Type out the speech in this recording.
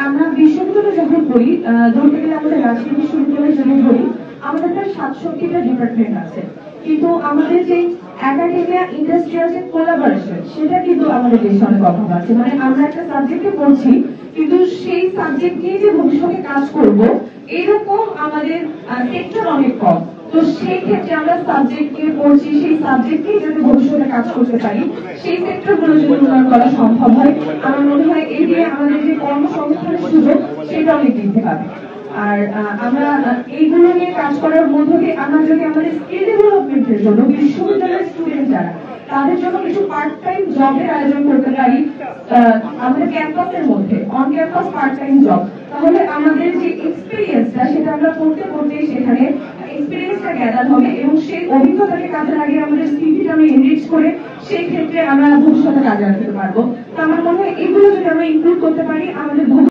আমরা বিশ্ববিদ্যালয় যখন পড়ি, ধরতে গেলে আমাদের রাজশাহী বিশ্ববিদ্যালয়ে যখন পড়ি, আমাদের প্রায় 67টা ডিপার্টমেন্ট আছে, কিন্তু আমাদের যে একাডেমিয়া ইন্ডাস্ট্রিয়াল যে কোলাবোরেশন, সেটা কিন্তু আমাদের দেশে অনেক অভাব আছে। মানে আমরা একটা সাবজেক্টে পড়ছি, কিন্তু সেই সাবজেক্ট নিয়ে যে ভবিষ্যতে কাজ করব, এরকম আমাদের সেক্টর অনেক কম। তো সেই ক্ষেত্রে আমরা সাবজেক্ট নিয়ে পড়ছি, সেই সাবজেক্ট নিয়ে যদি ভবিষ্যতে কাজ করতে পারি, সেই সেক্টর গুলো যদি উন্নয়ন করা সম্ভব হয়, আমার মনে হয় এই দিয়ে আমাদের যে কর্মসংস্থানের সুযোগ, সেটা অনেক বৃদ্ধি পাবে। আর আমরা এইগুলো নিয়ে কাজ করার মধ্য দিয়ে আমরা যদি আমাদের স্কিল ডেভেলপমেন্টের জন্য বিশ্ববিদ্যালয়ের স্টুডেন্ট যারা, তাদের জন্য কিছু পার্ট টাইম জবের আয়োজন করতে পারি আমাদের ক্যাম্পাসের মধ্যে, on campus part time job, তাহলে আমাদের যে এক্সপিরিয়েন্সটা, সেটা আমরা করতে করতে সেখানে এক্সপিরিয়েন্সটা গ্যাদার হবে, এবং সেই অভিজ্ঞতাকে কাজে লাগিয়ে আমাদের সিভিটা আমি এনরিচ করে সেই ক্ষেত্রে আমরা ভবিষ্যতে কাজে লাগাতে পারবো। তো আমার মনে হয় এগুলো যদি আমরা ইনক্লুড করতে পারি, আমাদের